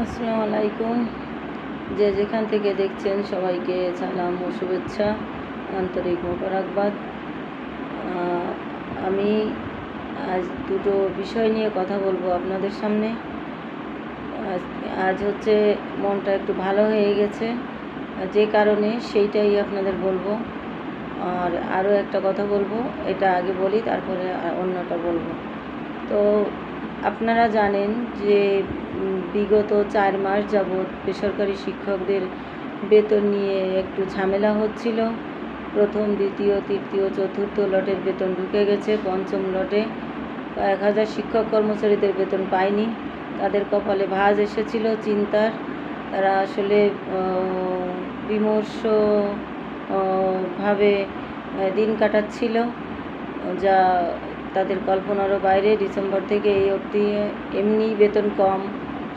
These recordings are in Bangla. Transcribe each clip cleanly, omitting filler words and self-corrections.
আসসালামু আলাইকুম। যে যেখান থেকে দেখছেন সবাইকে সালাম ও শুভেচ্ছা, আন্তরিক মোবারকবাদ। আমি আজ দুটো বিষয় নিয়ে কথা বলবো আপনাদের সামনে। আজ হচ্ছে মনটা একটু ভালো হয়ে গেছে, যে কারণে সেইটাই আপনাদের বলবো। আর আরও একটা কথা বলবো, এটা আগে বলি তারপরে অন্যটা বলবো। তো আপনারা জানেন যে বিগত 4 মাস যাবৎ বেসরকারি শিক্ষকদের বেতন নিয়ে একটু ঝামেলা হচ্ছিল। প্রথম, দ্বিতীয়, তৃতীয়, চতুর্থ লটের বেতন ঢুকে গেছে। পঞ্চম লটে 1000 শিক্ষক কর্মচারীদের বেতন পায়নি। তাদের কপালে ভাঁজ এসেছিল চিন্তার। তারা আসলে বিমর্ষ ভাবে দিন কাটাচ্ছিল, যা তাদের কল্পনারও বাইরে। ডিসেম্বর থেকে এই অবধি এমনি বেতন কম,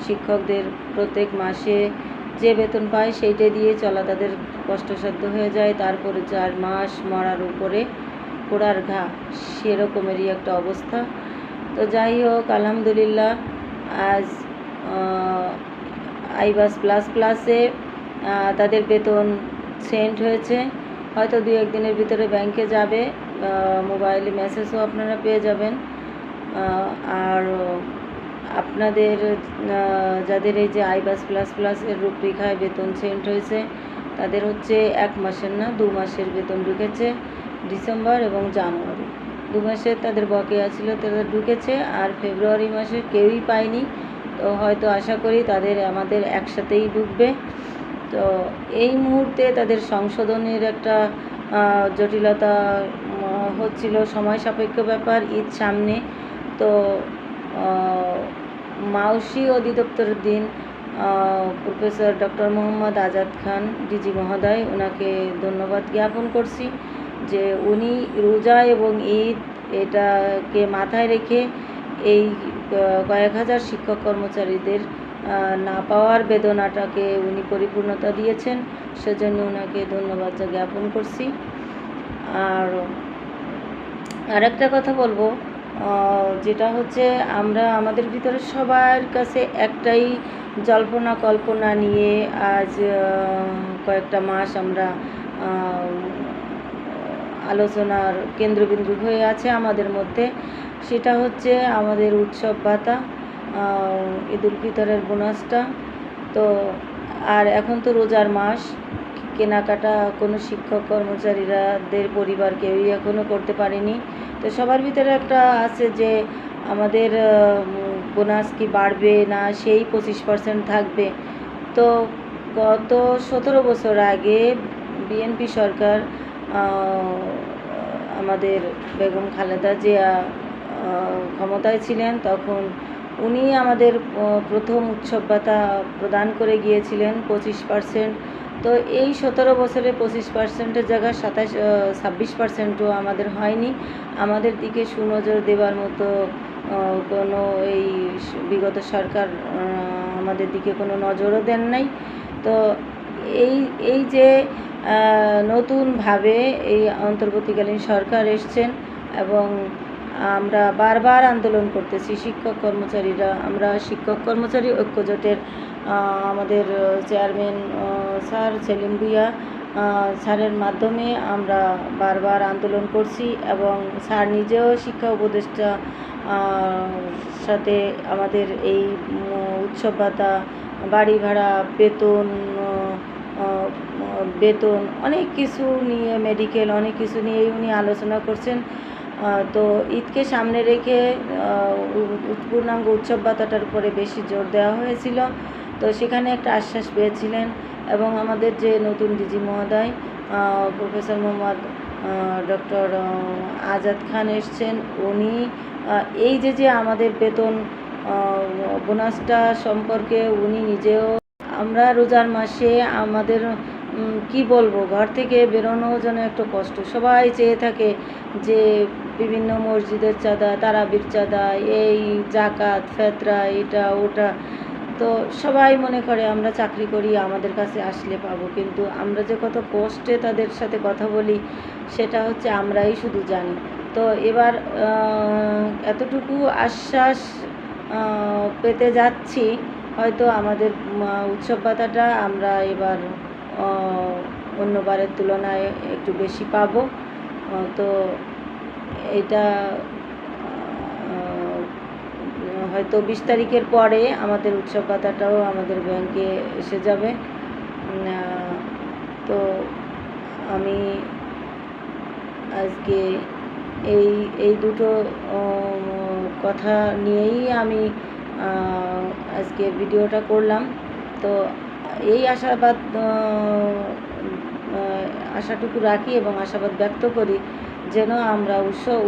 শিক্ষকদের প্রত্যেক মাসে যে বেতন পায় সেইটা দিয়ে চলা তাদের কষ্টসাধ্য হয়ে যায়। তারপরে 4 মাস মরার উপরে পোড়ার ঘা, সেরকমেরই একটা অবস্থা। তো যাই হোক, আলহামদুলিল্লাহ, আজ আইবাস প্লাস প্লাসে তাদের বেতন সেন্ড হয়েছে। হয়তো 2-1 দিনের ভিতরে ব্যাংকে যাবে, মোবাইলে মেসেজও আপনারা পেয়ে যাবেন। আর আপনাদের যাদের এই যে আইবাস প্লাস প্লাসের রূপরেখায় বেতন সেন্ড হয়েছে, তাদের হচ্ছে 1 মাসের না 2 মাসের বেতন ঢুকেছে। ডিসেম্বর এবং জানুয়ারি 2 মাসের তাদের বকেয়া ছিল, তাদের ঢুকেছে। আর ফেব্রুয়ারি মাসে কেউই পায়নি। তো হয়তো আশা করি তাদের আমাদের একসাথেই ঢুকবে। তো এই মুহূর্তে তাদের সংশোধনের একটা জটিলতা হচ্ছিল, সময় সাপেক্ষ ব্যাপার, ঈদ সামনে। তো মাউসি অধিদপ্তরের দিন প্রফেসর ডক্টর মোহাম্মদ আজাদ খান ডিজি মহোদয়, ওনাকে ধন্যবাদ জ্ঞাপন করছি যে উনি রোজা এবং ঈদ এটাকে মাথায় রেখে এই কয়েক হাজার শিক্ষক কর্মচারীদের না পাওয়ার বেদনাটাকে উনি পরিপূর্ণতা দিয়েছেন। সেজন্য ওনাকে ধন্যবাদ জ্ঞাপন করছি। আর একটা কথা বলবো, যেটা হচ্ছে আমরা আমাদের ভিতরে সবার কাছে একটাই জল্পনা কল্পনা নিয়ে আজ কয়েকটা মাস আমরা আলোচনার কেন্দ্রবিন্দু হয়ে আছে আমাদের মধ্যে। সেটা হচ্ছে আমাদের উৎসব ভাতা, ঈদুল ফিতরের বোনাসটা। তো আর এখন তো রোজার মাস, কেনাকাটা কোনো শিক্ষক কর্মচারীরাদের পরিবার কেউই এখনও করতে পারেনি। তো সবার ভিতরে একটা আছে যে আমাদের বোনাস কি বাড়বে না, সেই 25% থাকবে। তো গত 17 বছর আগে বিএনপি সরকার, আমাদের বেগম খালেদা জিয়া ক্ষমতায় ছিলেন, তখন উনি আমাদের প্রথম উৎসব ভাতা প্রদান করে গিয়েছিলেন 25%। তো এই 17 বছরে 25%-এর জায়গায় 26%ও আমাদের হয়নি। আমাদের দিকে সুনজর দেওয়ার মতো কোনো এই বিগত সরকার আমাদের দিকে কোনো নজরও দেন নাই। তো এই যে নতুনভাবে এই অন্তর্বর্তীকালীন সরকার এসছেন এবং আমরা বারবার আন্দোলন করতেছি শিক্ষক কর্মচারীরা। আমরা শিক্ষক কর্মচারী ঐক্যজোটের আমাদের চেয়ারম্যান স্যার সেলিম ভুঁইয়া স্যারের মাধ্যমে আমরা বারবার আন্দোলন করছি এবং স্যার নিজেও শিক্ষা উপদেষ্টা সাথে আমাদের এই উৎসব ভাতা, বাড়ি ভাড়া, বেতন অনেক কিছু নিয়ে, মেডিকেল অনেক কিছু নিয়েই উনি আলোচনা করছেন। তো ঈদকে সামনে রেখে পূর্ণাঙ্গ উৎসব ভাতাটার উপরে বেশি জোর দেওয়া হয়েছিল। তো সেখানে একটা আশ্বাস পেয়েছিলেন এবং আমাদের যে নতুন ডিজি মহোদয় প্রফেসর মোহাম্মদ ডক্টর আজাদ খান এসছেন, উনি এই যে আমাদের বেতন বোনাসটা সম্পর্কে উনি নিজেও, আমরা রোজার মাসে আমাদের কি বলবো, ঘর থেকে বেরোনো যেন একটু কষ্ট। সবাই চেয়ে থাকে যে বিভিন্ন মসজিদের চাঁদা, তারাবির চাঁদা, এই জাকাত ফেতরা, এটা ওটা। তো সবাই মনে করে আমরা চাকরি করি, আমাদের কাছে আসলে পাবো, কিন্তু আমরা যে কত কষ্টে তাদের সাথে কথা বলি সেটা হচ্ছে আমরাই শুধু জানি। তো এবার এতটুকু আশ্বাস পেতে যাচ্ছি, হয়তো আমাদের উৎসব ভাতাটা আমরা এবার অন্যবারের তুলনায় একটু বেশি পাবো। তো এটা হয়তো 20 তারিখের পরে আমাদের উৎসব ভাতাটাও আমাদের ব্যাংকে এসে যাবে। তো আমি আজকে এই দুটো কথা নিয়েই আমি আজকে ভিডিওটা করলাম। তো এই আশাটুকু রাখি এবং আশাবাদ ব্যক্ত করি যেন আমরা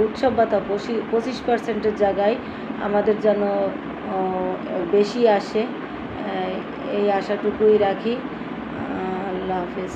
উৎসব ভাতা 25% জায়গায় আমাদের যেন বেশি আসে, এই আশাটুকুই রাখি। আল্লাহ হাফেজ।